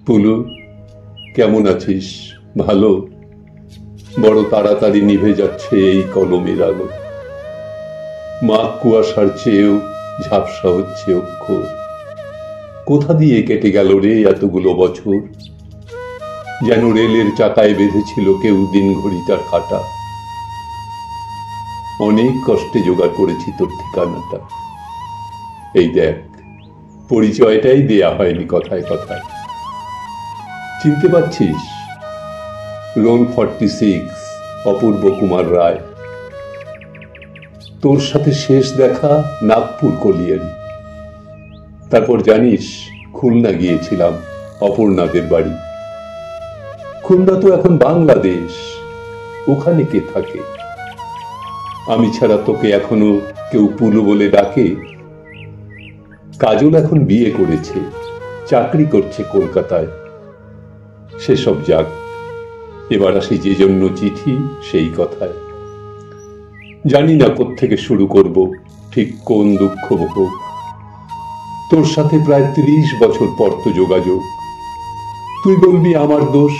পুলু, কেমন আছিস? ভালো? বড় তাড়াতাড়ি নিভে যাচ্ছে এই কলমের আলো। মাঘ কুয়াশার চেয়েও ঝাপসা হচ্ছে অক্ষর। কোথা দিয়ে কেটে গেল রে এতগুলো বছর? যেন রেলের চাকায় বেঁধেছিল কেউ দিন ঘড়িটার কাঁটা। অনেক কষ্টে জোগাড় করেছি তোর ঠিকানাটা। এই দেখ, পরিচয়টাই দেয়া হয়নি কথায় কথায়। চিনতে পারছিস? রোল 46, অপূর্ব কুমার রায়। তোর সাথে শেষ দেখা নাগপুর কলিয়ারি। তারপর জানিস, খুলনা গিয়েছিলাম অপর্ণাদের বাড়ি। খুলনা তো এখন বাংলাদেশ, ওখানে কে থাকে? আমি ছাড়া তোকে এখনো কেউ পুলু বলে ডাকে? কাজল এখন বিয়ে করেছে, চাকরি করছে কলকাতায়। সেসব যাক, এবার আসি যে জন্য চিঠি সেই কথায়। জানি না কোত্থেকে শুরু করব, ঠিক কোন দুঃখ ভোগ। তোর সাথে প্রায় 30 বছর পর তো যোগাযোগ। তুই বলবি আমার দোষ,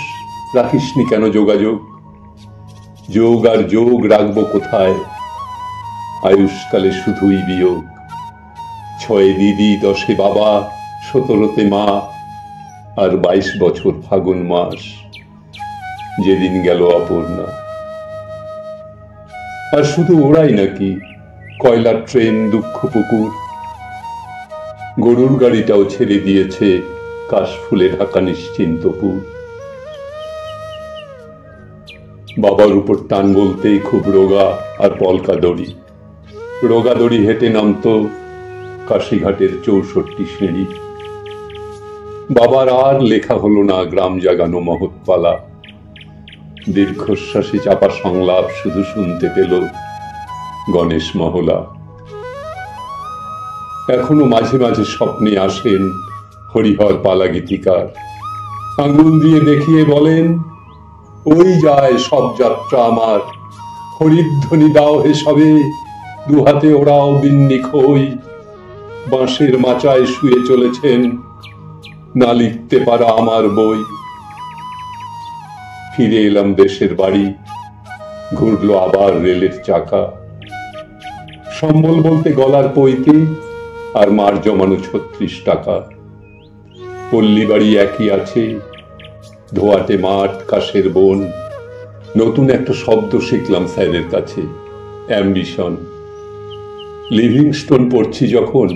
রাখিসনি কেন যোগাযোগ। যোগ আর যোগ রাখবো কোথায়? আয়ুষ্কালে শুধুই বিয়োগ। 6 দিদি, 10 বাবা, 17 মা, আর 22 বছর ফাগুন মাস, যেদিন গেল অপর্ণা। আর শুধু ওরাই নাকি, কয়লার ট্রেন, দুঃখ পুকুর, গরুর গাড়িটাও ছেড়ে দিয়েছে কাশফুলে ঢাকা নিশ্চিন্তপুর। বাবার উপর টান বলতে খুব রোগা আর পলকা দড়ি। রোগা দড়ি হেঁটে নামতো কাশীঘাটের 64 সিঁড়ি। বাবার আর লেখা হলো না গ্রাম জাগানো মহৎপালা। দীর্ঘশ্বাসে চাপা সংলাপ শুধু শুনতে পেল গণেশ মহলা। এখনো মাঝে মাঝে স্বপ্নে আসেন হরিহর পালা গীতিকার। আঙুল দিয়ে দেখিয়ে বলেন, ওই যায় সব যাত্রা আমার। হরিধ্বনি দাও হে সবে, দুহাতে ওরাও বিন্নি খই। বাঁশের মাচায় শুয়ে চলেছেন, না লিখতে পারা আমার বই। ফিরে এলাম দেশের বাড়ি, ঘুরলো আবার রেলের চাকা। সম্বল বলতে গলার পৈতে আর মার জমানো 36 টাকা। পল্লী বাড়ি একই আছে, ধোয়াটে মাঠ, কাশের বন। নতুন একটা শব্দ শিখলাম স্যারের কাছে, অ্যাম্বিশন। লিভিংস্টোন পড়ছি যখন,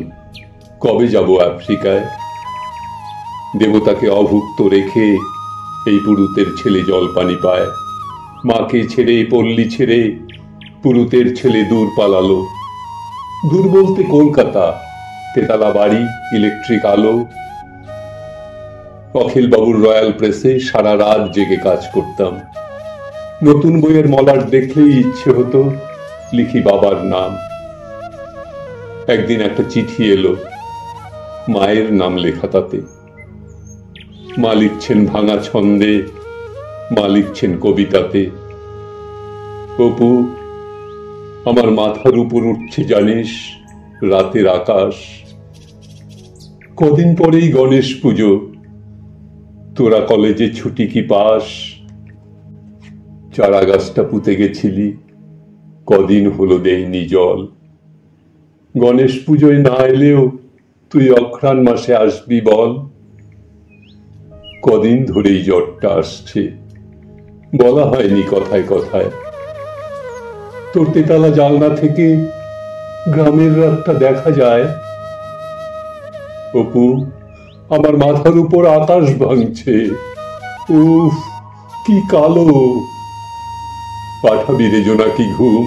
কবে যাব আফ্রিকায়? দেবতাকে অভুক্ত রেখে এই পুরুতের ছেলে জল পানি পায়। মাকে ছেড়ে, পল্লী ছেড়ে পুরুতের ছেলে দূর পালালো। দূর বলতে কলকাতা, তেতালা বাড়ি, ইলেকট্রিক আলো। অখিল বাবুর রয়্যাল প্রেসে সারা রাত জেগে কাজ করতাম। নতুন বইয়ের মলাট দেখলেই ইচ্ছে হতো লিখি বাবার নাম। একদিন একটা চিঠি এলো, মায়ের নাম লেখা তাতে। মা লিখছেন ভাঙা ছন্দে, মা লিখছেন কবিতাতে। অপু, আমার মাথার উপর উঠছে জানিস রাতের আকাশ। কদিন পরেই গণেশ পুজো, তোরা কলেজে ছুটি কি পাস? চারা গাছটা পুঁতে গেছিলি, কদিন হলো দেয়নি জল। গণেশ পুজোয় না এলেও তুই অঘ্রাণ মাসে আসবি বল। কদিন ধরেই জ্বরটা আসছে, বলা হয়নি কথায় কথায়। তোর তেতালা জানলা থেকে গ্রামের রাতটা দেখা যায়। অপু, আমার মাথার উপর আকাশ ভাঙছে। উফ, কি কালো! পাঠাবি রে জোনাকি ঘুম,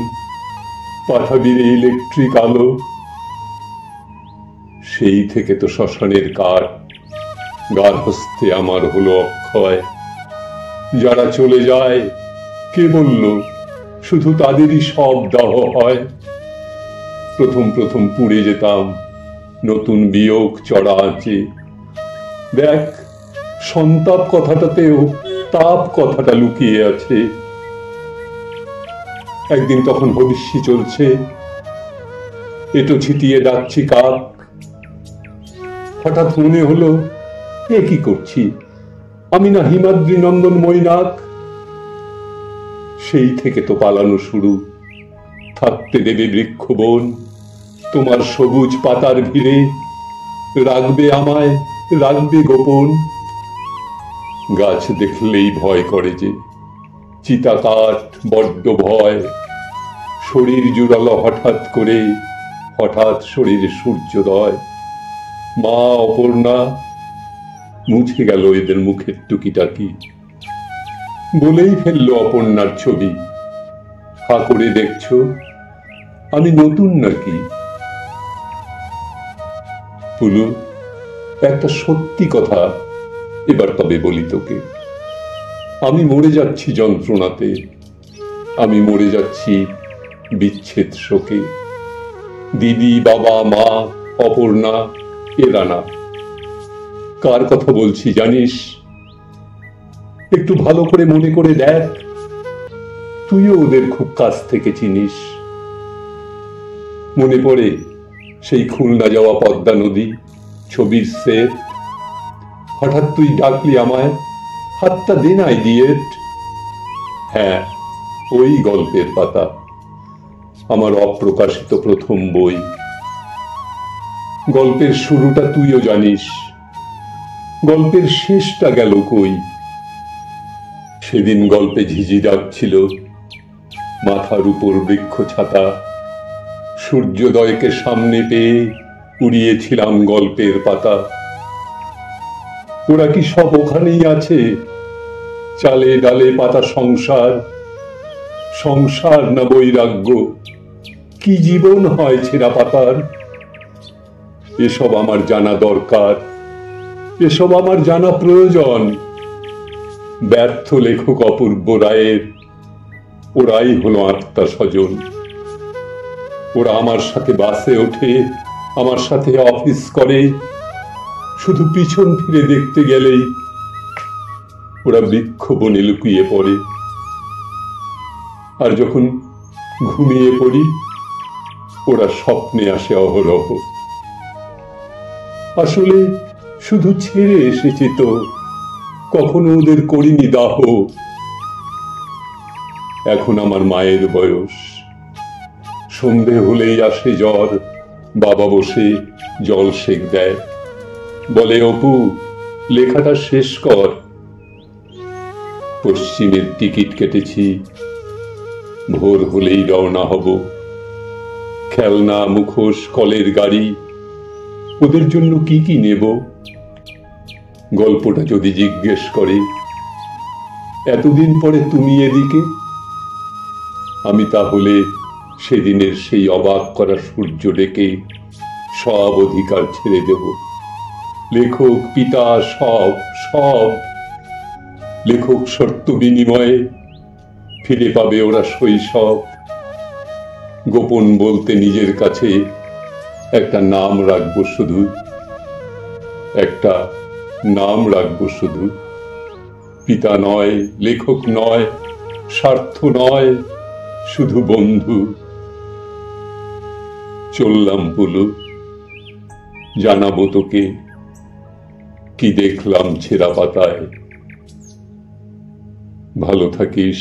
পাঠাবি রে ইলেকট্রিক আলো। সেই থেকে তো শ্মশানের কাঠ, গার হস্তে আমার হলো অক্ষয়। যারা চলে যায়, কে বলল শুধু তাদেরই সব দাহ হয়? প্রথম প্রথম পুড়ে যেতাম নতুন বিয়োগ চড়া আঁচে। দেখ, সন্তাপ কথাটাতেও তাপ কথাটা লুকিয়ে আছে। একদিন তখন হবিষ্যি চলছে, এটো ছিটিয়ে ডাকছি কাক। হঠাৎ মনে হলো, এ কি করছি, আমি না হিমাদ্রি নন্দন মৈনাক? সেই থেকে তো পালানো শুরু। থাকতে দেবে বৃক্ষবন তোমার সবুজ পাতার ভিড়ে, রাখবে আমায়, রাখবে গোপন। গাছ দেখলেই ভয় করে যে, চিতাকাঠ বড্ড ভয়। শরীর জুড়ালো হঠাৎ করে, হঠাৎ শরীরে সূর্যোদয়। মা অপর্ণা, মুছে গেল এদের মুখের টুকিটাকি। বলেই ফেললো অপর্ণার ছবি, হা করে দেখছো আমি নতুন নাকি? পুলু, একটা সত্যি কথা এবার তবে বলি তোকে। আমি মরে যাচ্ছি যন্ত্রণাতে, আমি মরে যাচ্ছি বিচ্ছেদ শোকে। দিদি, বাবা, মা, অপর্ণা, এরা না। কার কথা বলছি জানিস? একটু ভালো করে মনে করে দেখ, তুইও ওদের খুব কাছ থেকে চিনিস। মনে পড়ে সেই খুলনা যাওয়া পদ্মা নদী, ছবির সেট। হঠাৎ তুই ডাকলি আমায়, হাতটা দে নাই ডিয়েট। হ্যাঁ, ওই গল্পের পাতা, আমার অপ্রকাশিত প্রথম বই। গল্পের শুরুটা তুইও জানিস, গল্পের শেষটা গেল কই? সেদিন গল্পে ঝিঝি ডাকছিল, মাথার উপর বৃক্ষ ছাতা। সূর্যোদয়কে সামনে পেয়ে উড়িয়েছিলাম গল্পের পাতা। ওরা কি সব ওখানেই আছে? চালে ডালে পাতা সংসার, সংসার না বৈরাগ্য? কি জীবন হয় ছেঁড়া পাতার? এসব আমার জানা দরকার, এসব আমার জানা প্রয়োজন। ব্যর্থ লেখক অপূর্ব রায়ের ওরাই হলো আত্মা স্বজন। ওরা আমার সাথে বাসে ওঠে, আমার সাথে অফিস করে, শুধু পিছন ফিরে দেখতে গেলেই ওরা বৃক্ষ বনে লুকিয়ে পড়ে। আর যখন ঘুমিয়ে পড়ি, ওরা স্বপ্নে আসে অহরহ। আসলে শুধু ছেড়ে এসেছি তো, কখনো ওদের করিনি দাহ। এখন আমার মায়ের বয়স, সন্ধে হলেই আসে জ্বর। বাবা বসে জল সেক দেয়, বলে অপু লেখাটা শেষ কর। পশ্চিমের টিকিট কেটেছি, ভোর হলেই রওনা হব। খেলনা, মুখোশ, কলের গাড়ি, ওদের জন্য কি কি নেব? গল্পটা যদি জিজ্ঞেস করে, এতদিন পরে তুমি এদিকে, আমি তাহলে সেদিনের সেই অবাক করা সূর্য ডেকে সব অধিকার ছেড়ে দেব। লেখক, পিতা, সব সব। লেখক শর্ত বিনিময়ে ফিরে পাবে ওরা শৈশব। গোপন বলতে নিজের কাছে একটা নাম রাখবো শুধু, একটা নাম রাখবো শুধু। পিতা নয়, লেখক নয়, স্বার্থ নয়, শুধু বন্ধু। চললাম পুলু, জানাবো তোকে কি দেখলাম ছেঁড়া পাতায়। ভালো থাকিস,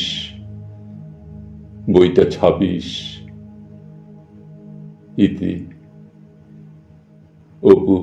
বইটা ছাপিস। ইতি, অপু।